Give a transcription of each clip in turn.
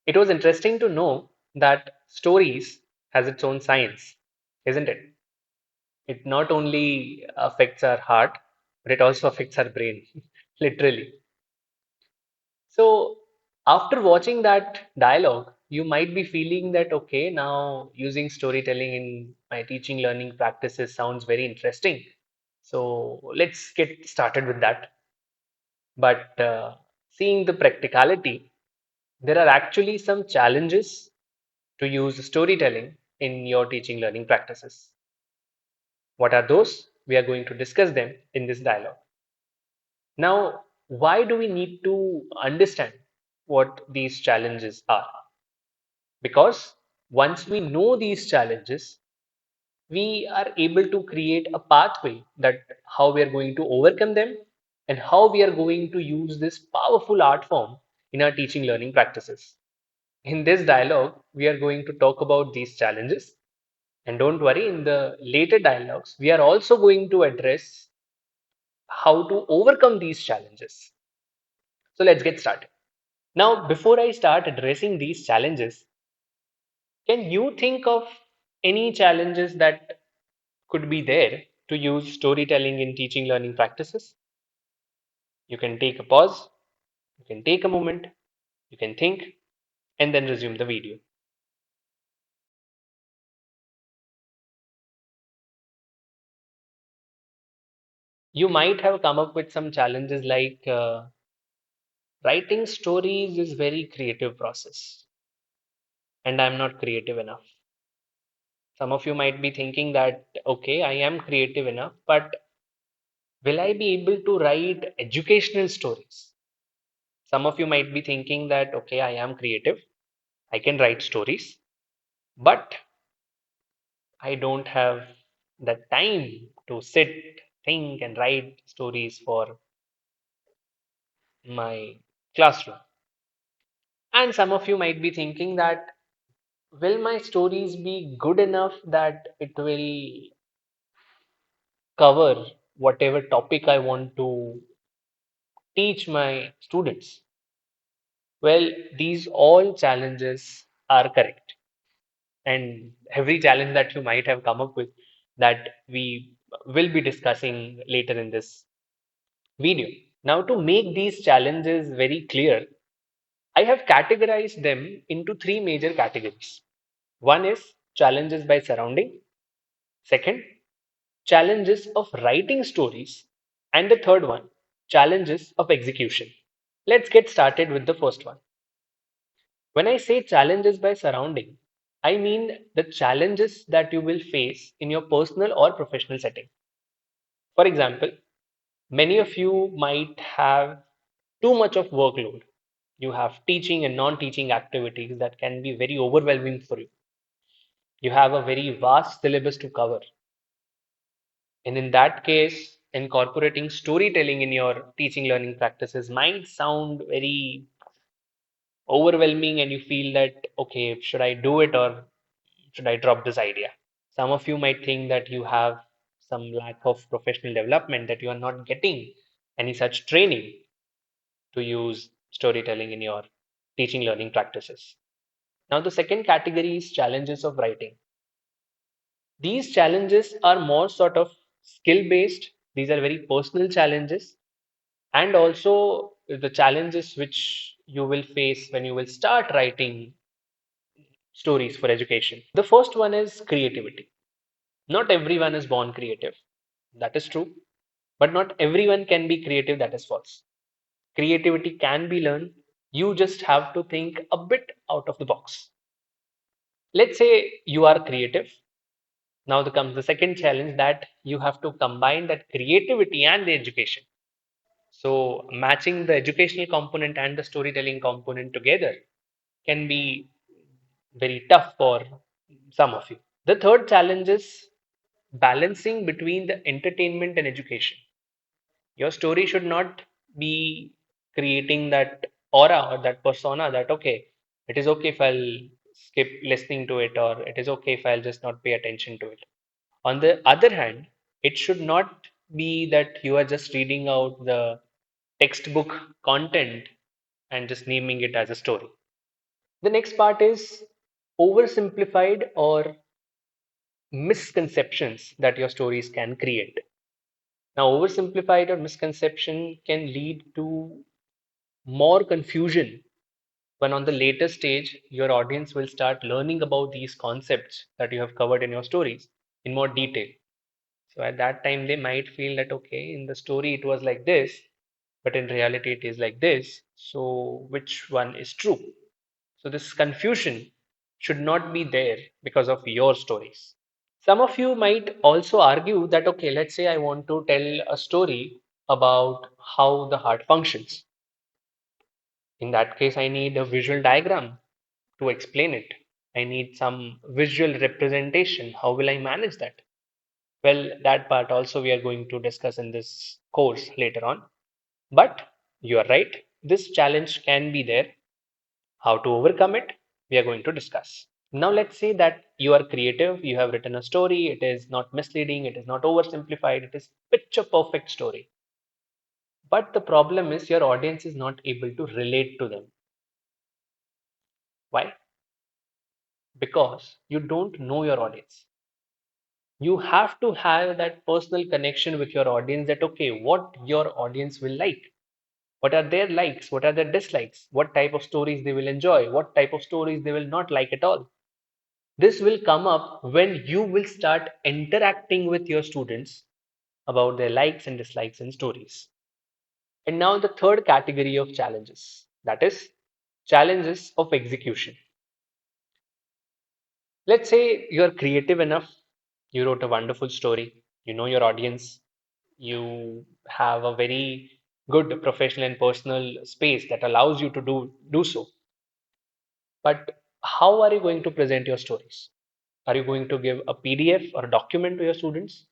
It was interesting to know that stories has its own science, isn't it? It not only affects our heart, but it also affects our brain, literally. So, after watching that dialogue, you might be feeling that, okay, now using storytelling in my teaching learning practices sounds very interesting. So, let's get started with that. But seeing the practicality, there are actually some challenges to use storytelling in your teaching learning practices. What are those? We are going to discuss them in this dialogue. Now, why do we need to understand what these challenges are? Because once we know these challenges, we are able to create a pathway that how we are going to overcome them and how we are going to use this powerful art form in our teaching learning practices. In this dialogue, we are going to talk about these challenges. And don't worry, in the later dialogues, we are also going to address how to overcome these challenges. So let's get started. Now, before I start addressing these challenges, can you think of any challenges that could be there to use storytelling in teaching learning practices? You can take a pause, you can take a moment, you can think, and then resume the video. You might have come up with some challenges like writing stories is very creative process and I'm not creative enough. Some of you might be thinking that, okay, I am creative enough, but will I be able to write educational stories? Some of you might be thinking that, okay, I am creative, I can write stories, but I don't have the time to sit, think, and write stories for my classroom. And some of you might be thinking that, will my stories be good enough that it will cover whatever topic I want to teach my students? Well, these all challenges are correct. And every challenge that you might have come up with that we will be discussing later in this video. Now, to make these challenges very clear, I have categorized them into three major categories. One is challenges by surrounding, second, challenges of writing stories, and the third one, challenges of execution. Let's get started with the first one. When I say challenges by surrounding, I mean the challenges that you will face in your personal or professional setting. For example, many of you might have too much of workload. You have teaching and non teaching activities that can be very overwhelming for you. You have a very vast syllabus to cover. And in that case, incorporating storytelling in your teaching learning practices might sound very overwhelming, and you feel that, okay, should I do it or should I drop this idea? Some of you might think that you have some lack of professional development, that you are not getting any such training to use storytelling in your teaching learning practices. Now, the second category is challenges of writing. These challenges are more sort of skill based, these are very personal challenges, and also the challenges which you will face when you will start writing stories for education. The first one is creativity. Not everyone is born creative. That is true. But not everyone can be creative. That is false. Creativity can be learned. You just have to think a bit out of the box. Let's say you are creative. Now there comes the second challenge that you have to combine that creativity and the education. So matching the educational component and the storytelling component together can be very tough for some of you. The third challenge is balancing between the entertainment and education. Your story should not be creating that aura or that persona that, okay, it is okay if I'll skip listening to it, or it is okay if I'll just not pay attention to it. On the other hand, it should not be that you are just reading out the textbook content and just naming it as a story. The next part is oversimplified or misconceptions that your stories can create. Now, oversimplified or misconception can lead to more confusion when on the later stage your audience will start learning about these concepts that you have covered in your stories in more detail. So at that time they might feel that okay, in the story it was like this, but in reality it is like this. So which one is true? So this confusion should not be there because of your stories. Some of you might also argue that okay, let's say I want to tell a story about how the heart functions. In that case, I need a visual diagram to explain it. I need some visual representation. How will I manage that? Well, that part also we are going to discuss in this course later on. But you are right, this challenge can be there. How to overcome it, we are going to discuss. Now, let's say that you are creative, you have written a story, it is not misleading, it is not oversimplified, it is picture perfect story. But the problem is your audience is not able to relate to them. Why? Because you don't know your audience. You have to have that personal connection with your audience that, okay, what your audience will like. What are their likes? What are their dislikes? What type of stories they will enjoy? What type of stories they will not like at all? This will come up when you will start interacting with your students about their likes and dislikes in stories. And now the third category of challenges, that is challenges of execution. Let's say you're creative enough, you wrote a wonderful story, you know your audience, you have a very good professional and personal space that allows you to do so. But how are you going to present your stories? Are you going to give a PDF or a document to your students?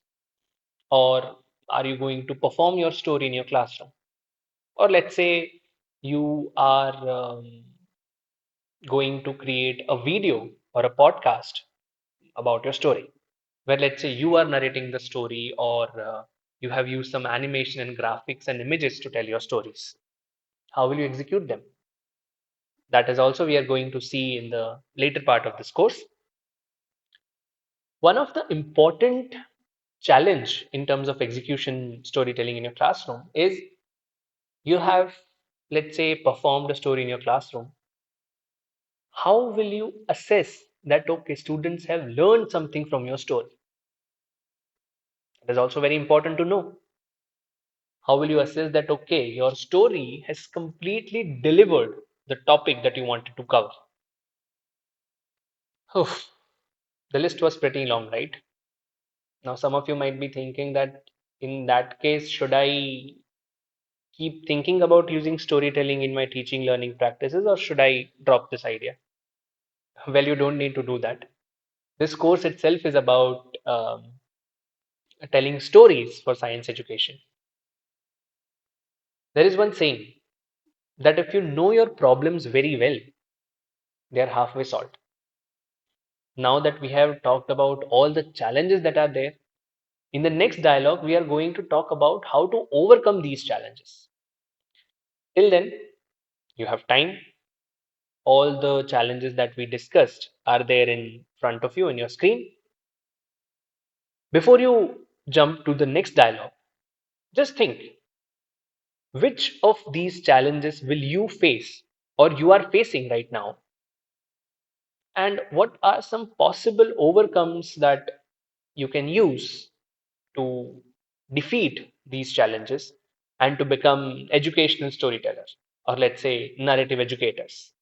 Or are you going to perform your story in your classroom? Or let's say you are going to create a video or a podcast about your story, where let's say you are narrating the story or you have used some animation and graphics and images to tell your stories. How will you execute them? That is also we are going to see in the later part of this course. One of the important challenge in terms of execution storytelling in your classroom is you have, let's say, performed a story in your classroom. How will you assess that okay, students have learned something from your story? That is also very important to know. How will you assess that okay, your story has completely delivered the topic that you wanted to cover? Oof, the list was pretty long, right? Now, some of you might be thinking that in that case, should I keep thinking about using storytelling in my teaching learning practices or should I drop this idea? Well, you don't need to do that. This course itself is about telling stories for science education. There is one saying that if you know your problems very well, they are halfway solved. Now that we have talked about all the challenges that are there, in the next dialogue, we are going to talk about how to overcome these challenges. Till then, you have time. All the challenges that we discussed are there in front of you in your screen. Before you jump to the next dialogue, just think which of these challenges will you face or you are facing right now? And what are some possible overcomes that you can use to defeat these challenges and to become educational storytellers or let's say narrative educators?